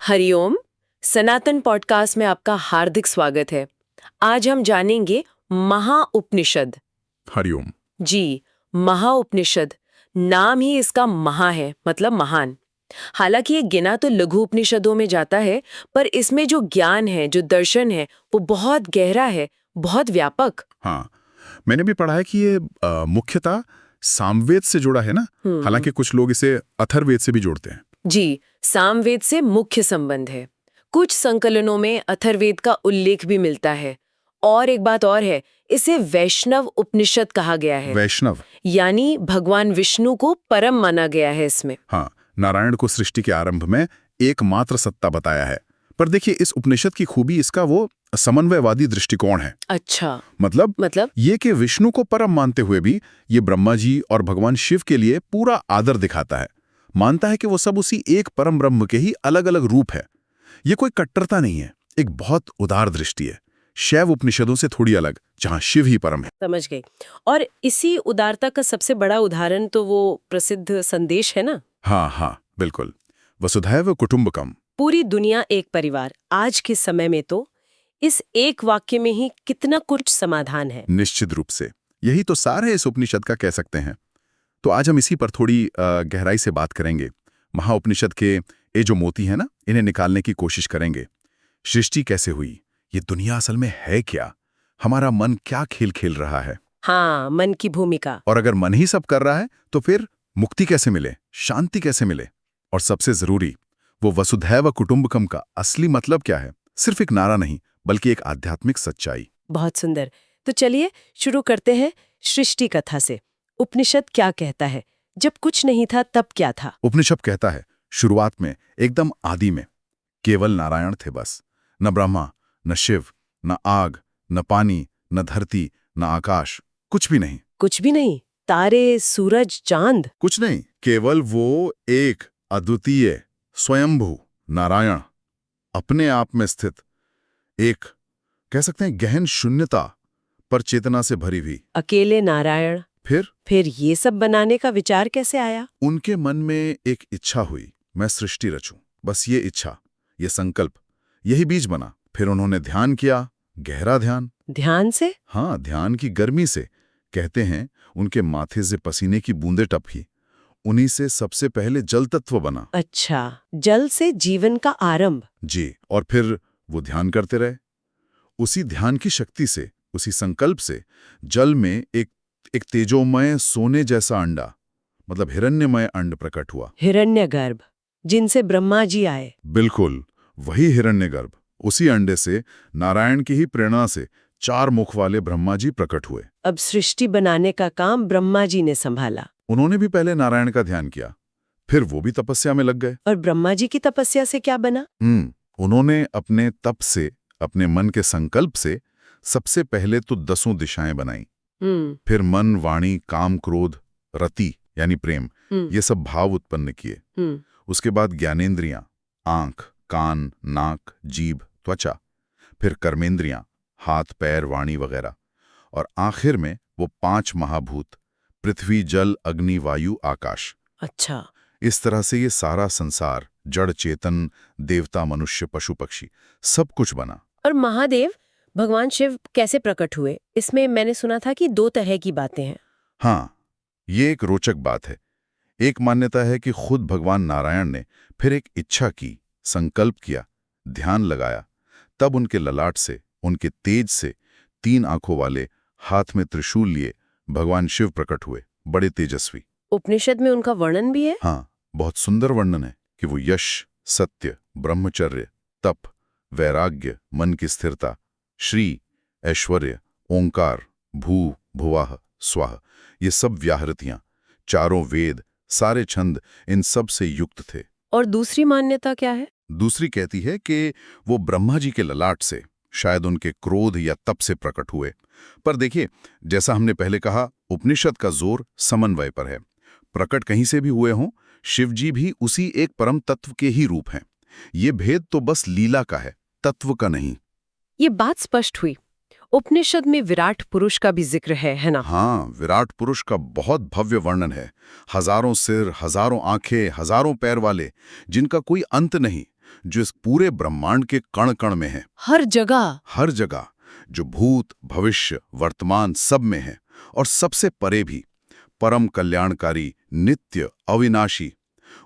हरिओम। सनातन podcast में आपका हार्दिक स्वागत है। आज हम जानेंगे महाउपनिषद। हरिओम। जी, महाउपनिषद, नाम ही इसका महा है, मतलब महान। हालांकि ये गिना तो लघु उपनिषदों में जाता है, पर इसमें जो ज्ञान है, जो दर्शन है, वो बहुत गहरा है, बहुत व्यापक। हाँ, मैंने भी पढ़ा है कि ये मुख्यतः सामवेद से जुड़ा है ना। हालांकि कुछ लोग इसे अथर्ववेद से भी जोड़ते हैं। जी, सामवेद से मुख्य संबंध है। कुछ संकलनों में अथर्ववेद का उल्लेख भी मिलता है। और एक बात और है, इसे वैष्णव उपनिषद कहा गया है। वैष्णव, यानी भगवान विष्णु को परम माना गया है इसमें। हाँ, नारायण को सृष्टि के आरंभ में एकमात्र सत्ता बताया है। पर देखिए, इस उपनिषद की खूबी इसका वो समन्वयवादी दृष्टिकोण है। अच्छा, मतलब ये कि विष्णु को परम मानते हुए भी ये ब्रह्मा जी और भगवान शिव के लिए पूरा आदर दिखाता है। मानता है कि वो सब उसी एक परम ब्रह्म के ही अलग अलग रूप है। ये कोई कट्टरता नहीं है, एक बहुत उदार दृष्टि है, शैव उपनिषदों से थोड़ी अलग, जहां शिव ही परम है। समझ गई। और इसी उदारता का सबसे बड़ा उदाहरण तो वो प्रसिद्ध संदेश है ना। हाँ, बिल्कुल। वसुधैव कुटुंबकम। पूरी दुनिया एक परिवार। आज के समय में तो इस एक वाक्य में ही कितना कुछ समाधान है। निश्चित रूप से यही तो सार है इस उपनिषद का, कह सकते हैं। तो आज हम इसी पर थोड़ी गहराई से बात करेंगे। महाउपनिषद के ये जो मोती हैं ना, इन्हें निकालने की कोशिश करेंगे। सृष्टि कैसे हुई, ये दुनिया असल में है क्या, हमारा मन क्या खेल खेल रहा है। हाँ, मन की भूमिका। और अगर मन ही सब कर रहा है तो फिर मुक्ति कैसे मिले, शांति कैसे मिले। और सबसे जरूरी, वो वसुधैव कुटुंबकम का असली मतलब क्या है। सिर्फ एक नारा नहीं, बल्कि एक आध्यात्मिक सच्चाई। बहुत सुंदर। तो चलिए शुरू करते हैं सृष्टि कथा से। उपनिषद क्या कहता है? जब कुछ नहीं था तब क्या था? उपनिषद कहता है, शुरुआत में, एकदम आदि में केवल नारायण थे बस। न ब्रह्मा, न शिव, न आग, न पानी, न धरती, न आकाश, कुछ भी नहीं। कुछ भी नहीं? तारे, सूरज, चांद? कुछ नहीं, केवल वो एक अद्वितीय स्वयंभू नारायण, अपने आप में स्थित, एक कह सकते हैं गहन शून्यता पर चेतना से भरी हुई। अकेले नारायण। फिर ये सब बनाने का विचार कैसे आया? उनके मन में एक इच्छा हुई, मैं सृष्टि रचूं। बस ये इच्छा, ये संकल्प, यही बीज बना। फिर उन्होंने ध्यान किया, गहरा ध्यान। ध्यान से? हाँ, ध्यान की गर्मी से। कहते हैं उनके माथे से पसीने की बूंदें टपकी, उन्हीं से सबसे पहले जल तत्व बना। अच्छा, जल से जीवन का आरंभ। जी, और फिर वो ध्यान करते रहे। उसी ध्यान की शक्ति से, उसी संकल्प से जल में एक तेजोमय सोने जैसा अंडा, मतलब हिरण्यमय अंड प्रकट हुआ। हिरण्यगर्भ, जिनसे ब्रह्मा जी आए। बिल्कुल, वही हिरण्यगर्भ। उसी अंडे से, नारायण की ही प्रेरणा से, 4 मुख वाले ब्रह्मा जी प्रकट हुए। अब सृष्टि बनाने का काम ब्रह्मा जी ने संभाला। उन्होंने भी पहले नारायण का ध्यान किया, फिर वो भी तपस्या में लग गए। और ब्रह्मा जी की तपस्या से क्या बना? उन्होंने अपने तप से, अपने मन के संकल्प से सबसे पहले तो 10 दिशाएं बनाई। फिर मन, वाणी, काम, क्रोध, रति यानी प्रेम, ये सब भाव उत्पन्न किए। उसके बाद ज्ञानेंद्रियां, आंख, कान, नाक, जीभ, त्वचा। फिर कर्मेंद्रियां, हाथ, पैर, वाणी वगैरह। और आखिर में वो 5 महाभूत, पृथ्वी, जल, अग्नि, वायु, आकाश। अच्छा। इस तरह से ये सारा संसार, जड़, चेतन, देवता, मनुष्य, पशु, पक्षी, सब कुछ बना। और महादेव, भगवान शिव कैसे प्रकट हुए? इसमें मैंने सुना था कि 2 तरह की बातें हैं। हाँ, ये एक रोचक बात है। एक मान्यता है कि खुद भगवान नारायण ने फिर एक इच्छा की, संकल्प किया, ध्यान लगाया, तब उनके ललाट से, उनके तेज से 3 आंखों वाले, हाथ में त्रिशूल लिए भगवान शिव प्रकट हुए, बड़े तेजस्वी। उपनिषद में उनका वर्णन भी है? हाँ, बहुत सुंदर वर्णन है कि वो यश, सत्य, ब्रह्मचर्य, तप, वैराग्य, मन की स्थिरता, श्री, ऐश्वर्य, ओंकार, भू, भुवाह, स्वाह, ये सब व्याहृतियां, 4 वेद, सारे छंद, इन सब से युक्त थे। और दूसरी मान्यता क्या है? दूसरी कहती है कि वो ब्रह्मा जी के ललाट से, शायद उनके क्रोध या तप से प्रकट हुए। पर देखिए, जैसा हमने पहले कहा, उपनिषद का जोर समन्वय पर है। प्रकट कहीं से भी हुए हों, शिवजी भी उसी एक परम तत्व के ही रूप हैं। ये भेद तो बस लीला का है, तत्व का नहीं। ये बात स्पष्ट हुई। उपनिषद में विराट पुरुष का भी जिक्र है ना? हाँ, विराट पुरुष का बहुत भव्य वर्णन है। हजारों सिर, हजारों आंखें, हजारों पैर वाले, जिनका कोई अंत नहीं, जो इस पूरे ब्रह्मांड के कण कण में है, हर जगह। हर जगह, जो भूत, भविष्य, वर्तमान सब में है, और सबसे परे भी, परम कल्याणकारी, नित्य, अविनाशी।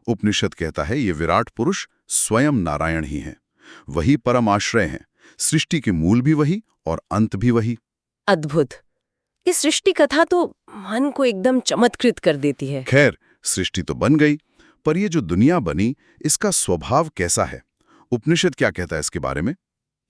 उपनिषद कहता है ये विराट पुरुष स्वयं नारायण ही हैं। वही परम आश्रय हैं, सृष्टि के मूल भी वही और अंत भी वही। अद्भुत। इस सृष्टि कथा तो मन को एकदम चमत्कृत कर देती है। खैर, सृष्टि तो बन गई, पर ये जो दुनिया बनी, इसका स्वभाव कैसा है? उपनिषद क्या कहता है इसके बारे में?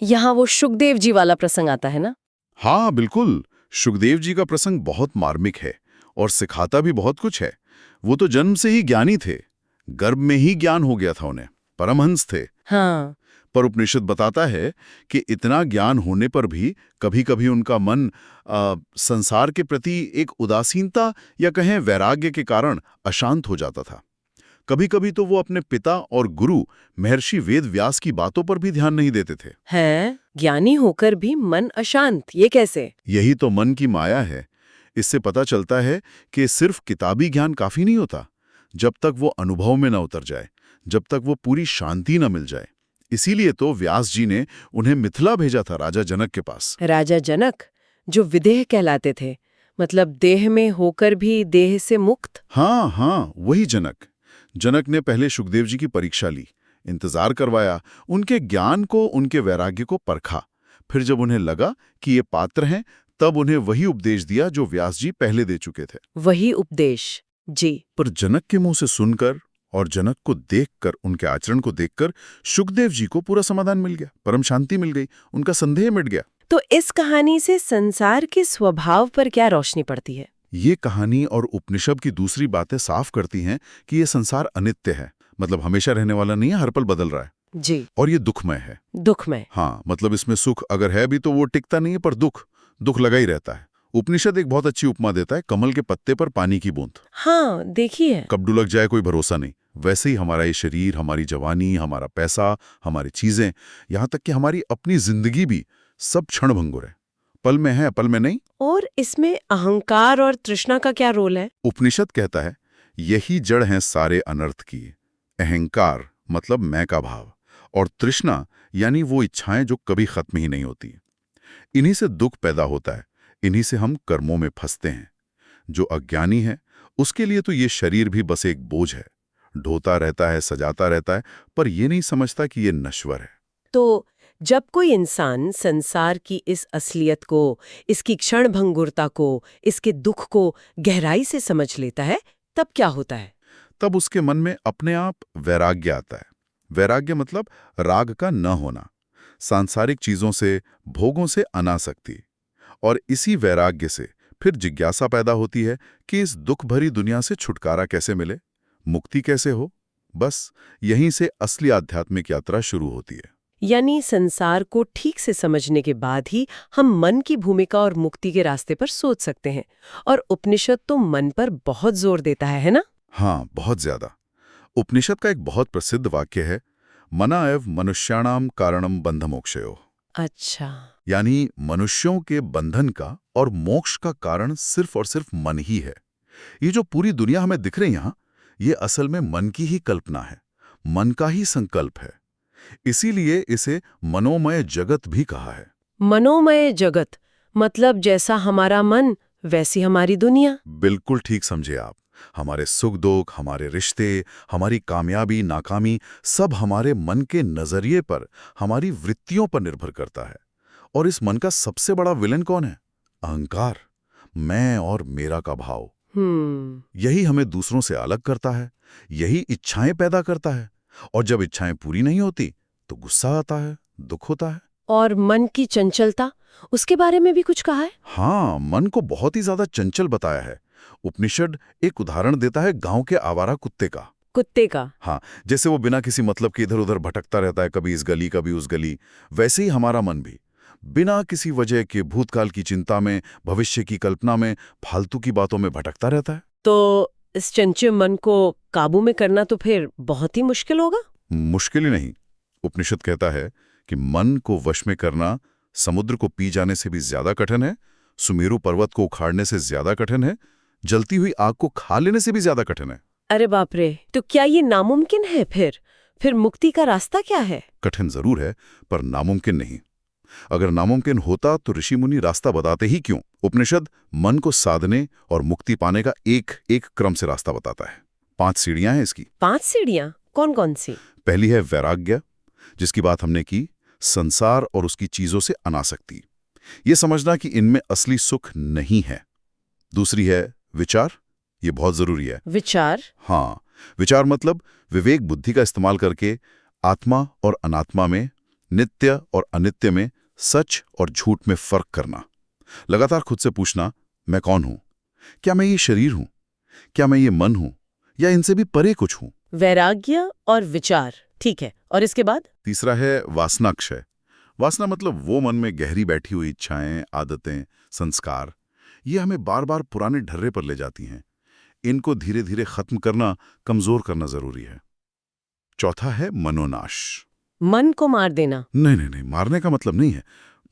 यहाँ वो शुकदेव जी वाला प्रसंग आता है ना? हाँ, बिल्कुल। शुकदेव जी का प्रसंग बहुत मार्मिक है और सिखाता भी बहुत कुछ है। वो तो जन्म से ही ज्ञानी थे, गर्भ में ही ज्ञान हो गया था उन्हें, परमहंस थे। हाँ। पर उपनिषद बताता है कि इतना ज्ञान होने पर भी कभी-कभी उनका मन संसार के प्रति एक उदासीनता या कहें वैराग्य के कारण अशांत हो जाता था। कभी-कभी तो वो अपने पिता और गुरु महर्षि वेद व्यास की बातों पर भी ध्यान नहीं देते थे। है, ज्ञानी होकर भी मन अशांत, ये कैसे? यही तो मन की माया है। इससे पता चलता है कि सिर्फ किताबी ज्ञान काफी नहीं होता, जब तक वो अनुभव में न उतर जाए, जब तक वो पूरी शांति न मिल जाए। इसीलिए तो व्यास जी ने उन्हें मिथिला भेजा था, राजा जनक के पास। राजा जनक, जो विदेह कहलाते थे, मतलब देह में होकर भी देह से मुक्त। हाँ हाँ, वही जनक। जनक ने पहले शुकदेव जी की परीक्षा ली, इंतजार करवाया, उनके ज्ञान को, उनके वैराग्य को परखा। फिर जब उन्हें लगा कि ये पात्र हैं, तब उन्हें वही उपदेश दिया जो व्यास जी पहले दे चुके थे। वही उपदेश जी। पर जनक के मुंह से सुनकर और जनक को देखकर, उनके आचरण को देखकर शुकदेव जी को पूरा समाधान मिल गया, परम शांति मिल गई, उनका संदेह मिट गया। तो इस कहानी से संसार के स्वभाव पर क्या रोशनी पड़ती है? ये कहानी और उपनिषद की दूसरी बातें साफ करती हैं कि ये संसार अनित्य है, मतलब हमेशा रहने वाला नहीं है, हर पल बदल रहा है जी। और ये दुखमय है। दुखमय। हाँ, मतलब इसमें सुख अगर है भी तो वो टिकता नहीं है, पर दुख लगा ही रहता है। उपनिषद एक बहुत अच्छी उपमा देता है, कमल के पत्ते पर पानी की बूंद। हाँ, देखी है। कब डुलक जाए कोई भरोसा नहीं। वैसे ही हमारा ये शरीर, हमारी जवानी, हमारा पैसा, हमारी चीजें, यहाँ तक कि हमारी अपनी जिंदगी भी सब क्षणभंगुर है, पल में है, पल में नहीं। और इसमें अहंकार और तृष्णा का क्या रोल है? उपनिषद कहता है यही जड़ है सारे अनर्थ की। अहंकार मतलब मैं का भाव, और तृष्णा यानी वो इच्छाएं जो कभी खत्म ही नहीं होती। इन्हीं से दुख पैदा होता है, इन्हीं से हम कर्मों में फंसते हैं। जो अज्ञानी है उसके लिए तो ये शरीर भी बस एक बोझ है, ढोता रहता है, सजाता रहता है, पर ये नहीं समझता कि ये नश्वर है। तो जब कोई इंसान संसार की इस असलियत को, इसकी क्षणभंगुरता को, इसके दुख को गहराई से समझ लेता है, तब क्या होता है? तब उसके मन में अपने आप वैराग्य आता है। वैराग्य मतलब राग का न होना, सांसारिक चीजों से, भोगों से अनासक्ति। और इसी वैराग्य से फिर जिज्ञासा पैदा होती है कि इस दुख भरी दुनिया से छुटकारा कैसे मिले, मुक्ति कैसे हो। बस यहीं से असली आध्यात्मिक यात्रा शुरू होती है। यानी संसार को ठीक से समझने के बाद ही हम मन की भूमिका और मुक्ति के रास्ते पर सोच सकते हैं। और उपनिषद तो मन पर बहुत जोर देता है ना? हाँ, बहुत ज्यादा। उपनिषद का एक बहुत प्रसिद्ध वाक्य है, मना एव मनुष्याणाम कारणम बंधमोक्षयो। अच्छा। यानी मनुष्यों के बंधन का और मोक्ष का कारण सिर्फ और सिर्फ मन ही है। ये जो पूरी दुनिया हमें दिख रही है यहाँ, ये असल में मन की ही कल्पना है, मन का ही संकल्प है। इसीलिए इसे मनोमय जगत भी कहा है। मनोमय जगत मतलब जैसा हमारा मन वैसी हमारी दुनिया। बिल्कुल ठीक समझे आप। हमारे सुख दुख, हमारे रिश्ते, हमारी कामयाबी नाकामी, सब हमारे मन के नजरिए पर, हमारी वृत्तियों पर निर्भर करता है। और इस मन का सबसे बड़ा विलन कौन है? अहंकार, मैं और मेरा का भाव। यही हमें दूसरों से अलग करता है, यही इच्छाएं पैदा करता है। और जब इच्छाएं पूरी नहीं होती तो गुस्सा आता है, दुख होता है। और मन की चंचलता, उसके बारे में भी कुछ कहा है? हाँ, मन को बहुत ही ज्यादा चंचल बताया है। उपनिषद एक उदाहरण देता है गांव के आवारा कुत्ते का। कुत्ते का? हाँ, जैसे वो बिना किसी मतलब के इधर उधर भटकता रहता है, कभी इस गली कभी उस गली, वैसे ही हमारा मन भी बिना किसी वजह के भूतकाल की चिंता में, भविष्य की कल्पना में, फालतू की बातों में भटकता रहता है। तो इस चंचल मन को काबू में करना तो फिर बहुत ही मुश्किल होगा। मुश्किल ही नहीं, उपनिषद कहता है कि मन को वश में करना समुद्र को पी जाने से भी ज्यादा कठिन है, सुमेरु पर्वत को उखाड़ने से ज्यादा कठिन है, जलती हुई आग को खा लेने से भी ज्यादा कठिन है। अरे बाप रे, तो क्या ये नामुमकिन है फिर? फिर मुक्ति का रास्ता क्या है? कठिन जरूर है, पर नामुमकिन नहीं। अगर नामुमकिन होता तो ऋषि मुनि रास्ता बताते ही क्यों? उपनिषद मन को साधने और मुक्ति पाने का एक एक क्रम से रास्ता बताता है। 5 सीढ़ियां हैं इसकी। 5 सीढ़ियां? कौन कौन सी? पहली है वैराग्य, जिसकी बात हमने की, संसार और उसकी चीजों से अनासक्ति, ये समझना कि इनमें असली सुख नहीं है। दूसरी है विचार, ये बहुत जरूरी है। विचार? हाँ, विचार मतलब विवेक बुद्धि का इस्तेमाल करके आत्मा और अनात्मा में, नित्य और अनित्य में, सच और झूठ में फर्क करना। लगातार खुद से पूछना, मैं कौन हूं? क्या मैं ये शरीर हूं? क्या मैं ये मन हूं? या इनसे भी परे कुछ हूं? वैराग्य और विचार, ठीक है। और इसके बाद? तीसरा है वासनाक्षय। वासना मतलब वो मन में गहरी बैठी हुई इच्छाएं, आदतें, संस्कार, ये हमें बार बार पुराने ढर्रे पर ले जाती हैं। इनको धीरे धीरे खत्म करना, कमजोर करना जरूरी है। चौथा है मनोनाश। मन को मार देना? नहीं नहीं नहीं, मारने का मतलब नहीं है।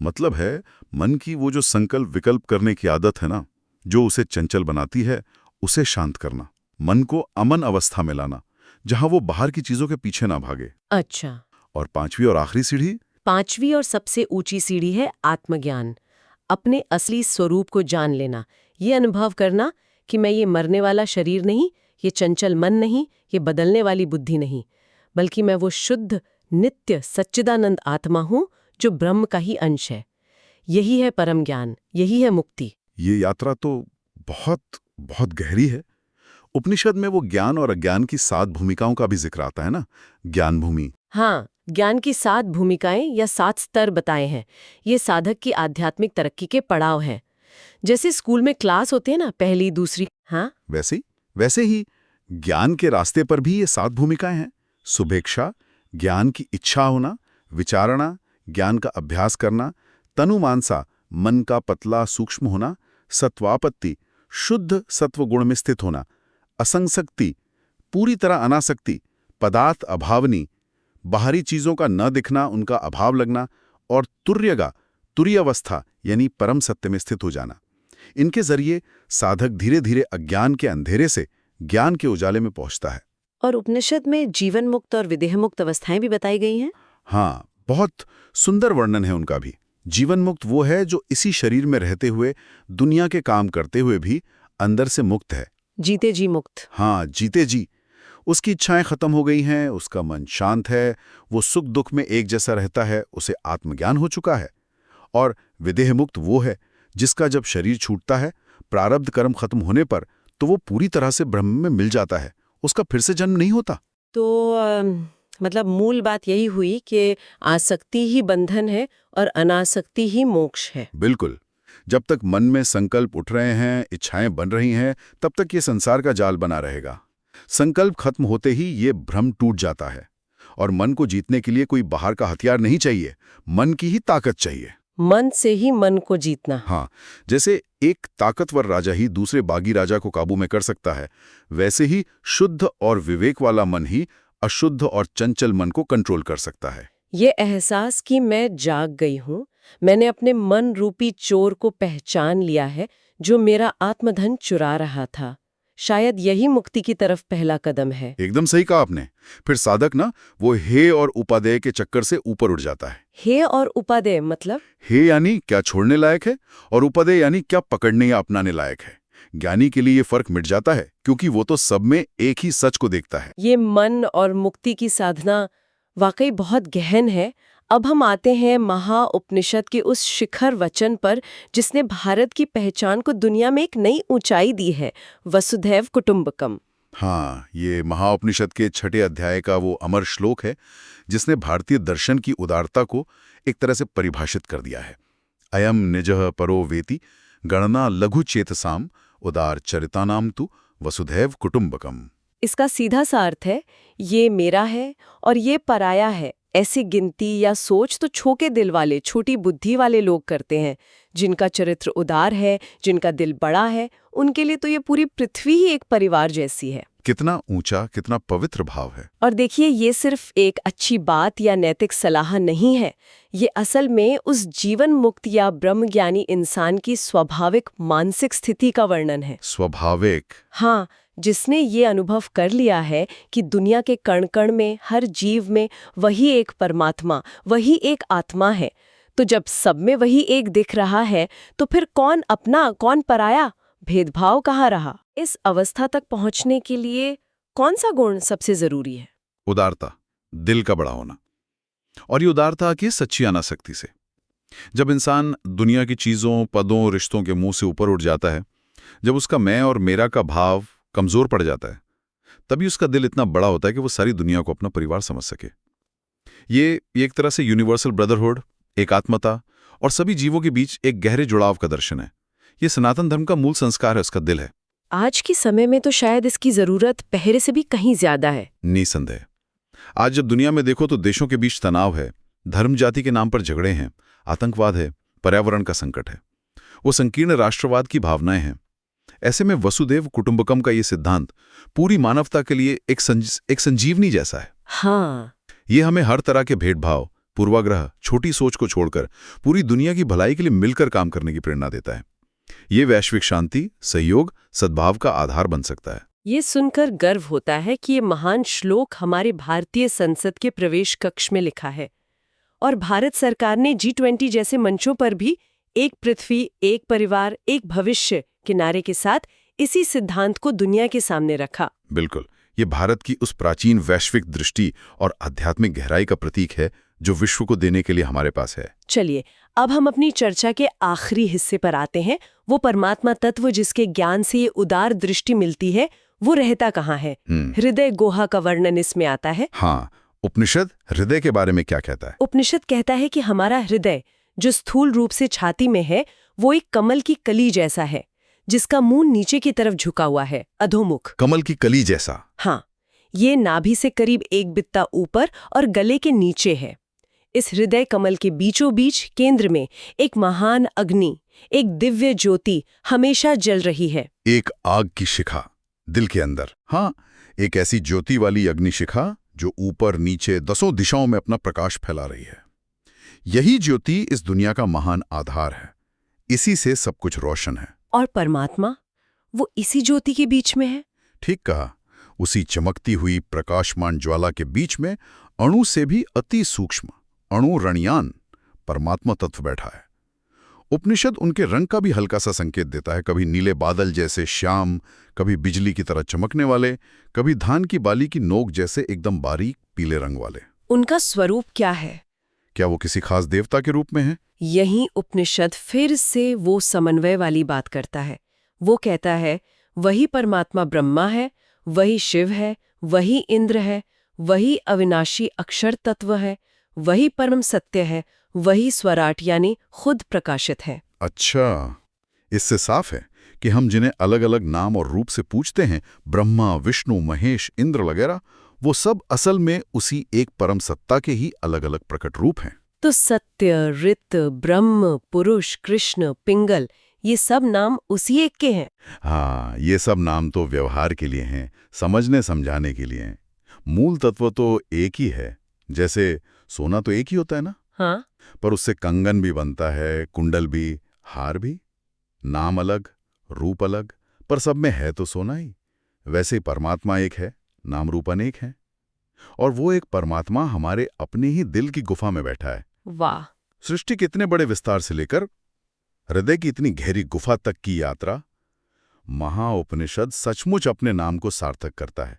मतलब है मन की वो जो संकल्प विकल्प करने की आदत है ना, जो उसे चंचल बनाती है, उसे शांत करना। मन को अमन अवस्था में लाना, जहां वो बाहर की चीजों के पीछे ना भागे। अच्छा। और पांचवी और आखिरी सीढ़ी? पांचवी और सबसे ऊंची सीढ़ी है आत्मज्ञान। अपने असली स्वरूप को जान लेना, ये अनुभव करना कि मैं ये मरने वाला शरीर नहीं, ये चंचल मन नहीं, ये बदलने वाली बुद्धि नहीं, बल्कि मैं वो शुद्ध, नित्य, सच्चिदानंद आत्मा हूं जो ब्रह्म का ही अंश है। यही है परम ज्ञान, यही है मुक्ति। ये यात्रा तो बहुत बहुत गहरी है। उपनिषद में वो ज्ञान और अज्ञान की 7 भूमिकाओं का भी जिक्र आता है ना, ज्ञान भूमि। हाँ, ज्ञान की 7 भूमिकाएं या 7 स्तर बताए हैं। ये साधक की आध्यात्मिक तरक्की के पड़ाव हैं। जैसे स्कूल में क्लास होती है ना, पहली, दूसरी। हाँ, वैसे ही ज्ञान के रास्ते पर भी ये 7 भूमिकाएं हैं। सुभेक्षा, ज्ञान की इच्छा होना, विचारणा, ज्ञान का अभ्यास करना, तनुमानसा, मन का पतला सूक्ष्म होना, सत्वापत्ति, शुद्ध सत्व गुण में स्थित होना, असंगशक्ति, पूरी तरह अनासक्ति, पदार्थ अभावनी, बाहरी चीजों का न दिखना, उनका अभाव लगना, और तुर्यगा, तुरीयावस्था यानी परम सत्य में स्थित हो जाना। इनके जरिए साधक धीरे धीरे अज्ञान के अंधेरे से ज्ञान के उजाले में पहुंचता है। और उपनिषद में जीवन मुक्त और विदेह मुक्त अवस्थाएं भी बताई गई हैं। हाँ, बहुत सुंदर वर्णन है उनका भी। जीवन मुक्त वो है जो इसी शरीर में रहते हुए, दुनिया के काम करते हुए भी अंदर से मुक्त है। जीते जी मुक्त। हाँ, जीते जी। उसकी इच्छाएं खत्म हो गई हैं, उसका मन शांत है, वो सुख दुख में एक जैसा रहता है, उसे आत्मज्ञान हो चुका है। और विदेह मुक्त वो है जिसका जब शरीर छूटता है, प्रारब्ध कर्म खत्म होने पर, तो वो पूरी तरह से ब्रह्म में मिल जाता है, उसका फिर से जन्म नहीं होता। तो मतलब मूल बात यही हुई कि आसक्ति ही बंधन है और अनासक्ति ही मोक्ष है। बिल्कुल। जब तक मन में संकल्प उठ रहे हैं, इच्छाएं बन रही हैं, तब तक ये संसार का जाल बना रहेगा। संकल्प खत्म होते ही ये भ्रम टूट जाता है। और मन को जीतने के लिए कोई बाहर का हथियार नहीं चाहिए, मन की ही ताकत चाहिए। मन से ही मन को जीतना। हाँ, जैसे एक ताकतवर राजा ही दूसरे बागी राजा को काबू में कर सकता है, वैसे ही शुद्ध और विवेक वाला मन ही अशुद्ध और चंचल मन को कंट्रोल कर सकता है। ये एहसास कि मैं जाग गई हूँ, मैंने अपने मन रूपी चोर को पहचान लिया है जो मेरा आत्मधन चुरा रहा था, शायद यही मुक्ति की तरफ पहला कदम है। एकदम सही कहा आपने। फिर साधक ना वो हे और उपादेय के चक्कर से ऊपर उठ जाता है। हे और उपादेय मतलब? हे यानी क्या छोड़ने लायक है, और उपादेय यानी क्या पकड़ने या अपनाने लायक है। ज्ञानी के लिए ये फर्क मिट जाता है, क्योंकि वो तो सब में एक ही सच को देखता है। ये मन और मुक्ति की साधना वाकई बहुत गहन है। अब हम आते हैं महाउपनिषद के उस शिखर वचन पर जिसने भारत की पहचान को दुनिया में एक नई ऊंचाई दी है, वसुधैव कुटुंबकम। हाँ, ये महाउपनिषद के 6 अध्याय का वो अमर श्लोक है जिसने भारतीय दर्शन की उदारता को एक तरह से परिभाषित कर दिया है। अयम निजः परो वेति गणना लघु चेतसाम उदार चरितानाम तु वसुधैव कुटुंबकम। इसका सीधा सा अर्थ है, ये मेरा है और ये पराया है। ऐसी गिनती या सोच तो छोटे दिल वाले, छोटी बुद्धि वाले लोग करते हैं। जिनका चरित्र उदार है, जिनका दिल बड़ा है, उनके लिए तो ये पूरी पृथ्वी ही एक परिवार जैसी है। कितना ऊंचा, कितना पवित्र भाव है। और देखिए, ये सिर्फ एक अच्छी बात या नैतिक सलाह नहीं है, ये असल में उस जीवन मुक्त या ब्रह्मज्ञानी इंसान की स्वाभाविक मानसिक स्थिति का वर्णन है। स्वाभाविक? हाँ, जिसने ये अनुभव कर लिया है कि दुनिया के कण-कण में, हर जीव में वही एक परमात्मा, वही एक आत्मा है, तो जब सब में वही एक दिख रहा है, तो फिर कौन अपना, कौन पराया, भेदभाव कहाँ रहा? इस अवस्था तक पहुंचने के लिए कौन सा गुण सबसे जरूरी है? उदारता, दिल का बड़ा होना। और ये उदारता की सच्ची अनासक्ति से। जब इंसान दुनिया की चीजों, पदों, रिश्तों के मुंह से ऊपर उठ जाता है, जब उसका मैं और मेरा का भाव कमजोर पड़ जाता है, तभी उसका दिल इतना बड़ा होता है कि वो सारी दुनिया को अपना परिवार समझ सके। ये एक तरह से यूनिवर्सल ब्रदरहुड, एकात्मता और सभी जीवों के बीच एक गहरे जुड़ाव का दर्शन है। ये सनातन धर्म का मूल संस्कार है, उसका दिल है। आज के समय में तो शायद इसकी जरूरत पहले से भी कहीं ज्यादा है। निसंदेह। आज जब दुनिया में देखो तो देशों के बीच तनाव है, धर्म जाति के नाम पर झगड़े हैं, आतंकवाद है, पर्यावरण का संकट है, वो संकीर्ण राष्ट्रवाद की भावनाएं हैं। ऐसे में वसुदेव कुटुंबकम का ये सिद्धांत पूरी मानवता के लिए एक संजीवनी जैसा है। हाँ, ये हमें हर तरह के भेदभाव, पूर्वाग्रह, छोटी सोच को छोड़कर पूरी दुनिया की भलाई के लिए मिलकर काम करने की प्रेरणा देता है। ये वैश्विक शांति, सहयोग, सद्भाव का आधार बन सकता है। ये सुनकर गर्व होता है कि ये महान श्लोक हमारे भारतीय संसद के प्रवेश कक्ष में लिखा है और भारत सरकार ने G20 जैसे मंचों पर भी एक पृथ्वी, एक परिवार, एक भविष्य के नारे के साथ इसी सिद्धांत को दुनिया के सामने रखा। बिल्कुल, ये भारत की उस प्राचीन वैश्विक दृष्टि और आध्यात्मिक गहराई का प्रतीक है जो विश्व को देने के लिए हमारे पास है। चलिए, अब हम अपनी चर्चा के आखिरी हिस्से पर आते हैं। वो परमात्मा तत्व जिसके ज्ञान से ये उदार दृष्टि मिलती है, वो रहता कहाँ है? हृदय गुहा का वर्णन इसमें आता है। हाँ, उपनिषद हृदय के बारे में क्या कहता है? उपनिषद कहता है कि हमारा हृदय जो स्थूल रूप से छाती में है, वो एक कमल की कली जैसा है, जिसका मुंह नीचे की तरफ झुका हुआ है, अधोमुख। कमल की कली जैसा? हाँ, ये नाभि से करीब एक बित्ता ऊपर और गले के नीचे है। इस हृदय कमल के बीचों बीच केंद्र में एक महान अग्नि, एक दिव्य ज्योति हमेशा जल रही है। एक आग की शिखा दिल के अंदर। हाँ, एक ऐसी ज्योति वाली अग्निशिखा जो ऊपर नीचे दसों दिशाओं में अपना प्रकाश फैला रही है। यही ज्योति इस दुनिया का महान आधार है। इसी से सब कुछ रोशन है। और परमात्मा, वो इसी ज्योति के बीच में है। ठीक कहा। उसी चमकती हुई प्रकाशमान ज्वाला के बीच में अणु से भी अति सूक्ष्म, अणु रणयान परमात्मा तत्व बैठा है। उपनिषद उनके रंग का भी हल्का सा संकेत देता है, कभी नीले बादल जैसे श्याम, कभी बिजली की तरह चमकने वाले, कभी धान की बाली की नोक जैसे एकदम बारीक पीले रंग वाले। उनका स्वरूप क्या है? क्या वो किसी खास देवता के रूप में है? यही उपनिषद फिर से वो समन्वय वाली बात करता है। वो कहता है, वही परमात्मा ब्रह्मा है, वही शिव है, वही इंद्र है, वही अविनाशी अक्षर तत्व है, वही परम सत्य है, वही स्वराट यानी खुद प्रकाशित है। अच्छा, इससे साफ है कि हम जिन्हें अलग अलग नाम और रूप से पूछते हैं, ब्रह्मा, विष्णु, महेश, इंद्र वगैरह, वो सब असल में उसी एक परम सत्ता के ही अलग अलग प्रकट रूप हैं। तो सत्य, ऋत, ब्रह्म, पुरुष, कृष्ण, पिंगल, ये सब नाम उसी एक के हैं। हाँ, ये सब नाम तो व्यवहार के लिए हैं, समझने समझाने के लिए हैं। मूल तत्व तो एक ही है। जैसे सोना तो एक ही होता है ना? हाँ, पर उससे कंगन भी बनता है, कुंडल भी, हार भी। नाम अलग, रूप अलग, पर सब में है तो सोना ही। वैसे ही परमात्मा एक है, नाम रूप अनेक है। और वो एक परमात्मा हमारे अपने ही दिल की गुफा में बैठा है। वाह! सृष्टि के इतने बड़े विस्तार से लेकर हृदय की इतनी गहरी गुफा तक की यात्रा, महाउपनिषद सचमुच अपने नाम को सार्थक करता है।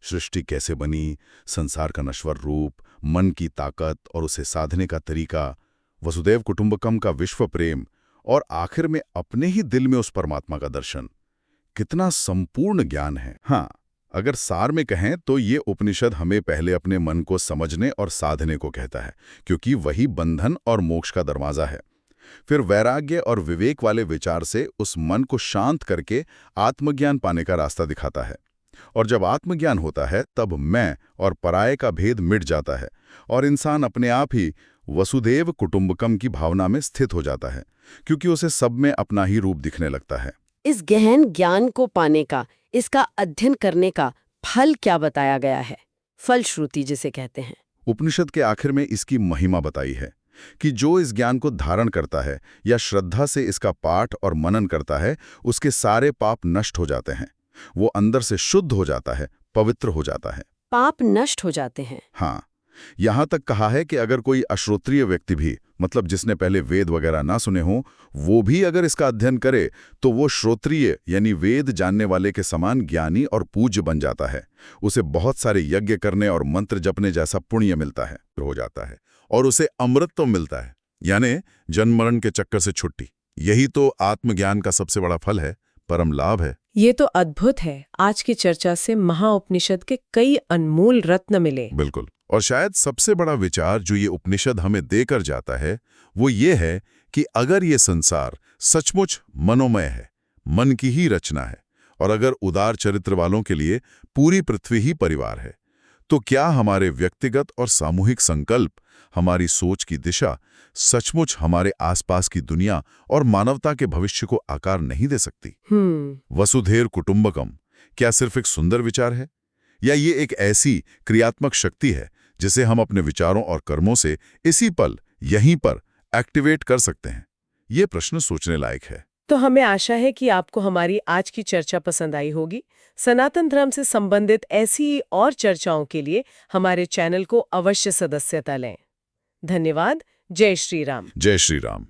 सृष्टि कैसे बनी, संसार का नश्वर रूप, मन की ताकत और उसे साधने का तरीका, वसुदेव कुटुंबकम का विश्व प्रेम और आखिर में अपने ही दिल में उस परमात्मा का दर्शन, कितना संपूर्ण ज्ञान है। हाँ, अगर सार में कहें तो ये उपनिषद हमें पहले अपने मन को समझने और साधने को कहता है, क्योंकि वही बंधन और मोक्ष का दरवाजा है। फिर वैराग्य और विवेक वाले विचार से उस मन को शांत करके आत्मज्ञान पाने का रास्ता दिखाता है। और जब आत्मज्ञान होता है तब मैं और पराये का भेद मिट जाता है और इंसान अपने आप ही वसुदेव कुटुंबकम की भावना में स्थित हो जाता है, क्योंकि उसे सब में अपना ही रूप दिखने लगता है। इस गहन ज्ञान को पाने का, इसका अध्ययन करने का फल क्या बताया गया है? फलश्रुति जिसे कहते हैं। उपनिषद के आखिर में इसकी महिमा बताई है कि जो इस ज्ञान को धारण करता है या श्रद्धा से इसका पाठ और मनन करता है, उसके सारे पाप नष्ट हो जाते हैं। वो अंदर से शुद्ध हो जाता है, पवित्र हो जाता है। पाप नष्ट हो जाते हैं। हाँ, यहां तक कहा है कि अगर कोई अश्रोत्रिय व्यक्ति भी, मतलब जिसने पहले वेद वगैरह ना सुने हों, वो भी अगर इसका अध्ययन करे तो वो श्रोत्रिय यानी वेद जानने वाले के समान ज्ञानी और पूज्य बन जाता है। उसे बहुत सारे यज्ञ करने और मंत्र जपने जैसा पुण्य मिलता है, हो जाता है, और उसे अमृतत्व मिलता है, यानी जन्म मरण के चक्कर से छुट्टी। यही तो आत्मज्ञान का सबसे बड़ा फल है, परम लाभ है। ये तो अद्भुत है। आज की चर्चा से महाउपनिषद के कई अनमोल रत्न मिले। बिल्कुल। और शायद सबसे बड़ा विचार जो ये उपनिषद हमें देकर जाता है वो ये है कि अगर ये संसार सचमुच मनोमय है, मन की ही रचना है, और अगर उदार चरित्र वालों के लिए पूरी पृथ्वी ही परिवार है, तो क्या हमारे व्यक्तिगत और सामूहिक संकल्प, हमारी सोच की दिशा सचमुच हमारे आसपास की दुनिया और मानवता के भविष्य को आकार नहीं दे सकती? वसुधैव कुटुंबकम क्या सिर्फ एक सुंदर विचार है, या ये एक ऐसी क्रियात्मक शक्ति है जिसे हम अपने विचारों और कर्मों से इसी पल यहीं पर एक्टिवेट कर सकते हैं? ये प्रश्न सोचने लायक है। तो हमें आशा है कि आपको हमारी आज की चर्चा पसंद आई होगी। सनातन धर्म से संबंधित ऐसी और चर्चाओं के लिए हमारे चैनल को अवश्य सदस्यता लें। धन्यवाद। जय श्री राम। जय श्री राम।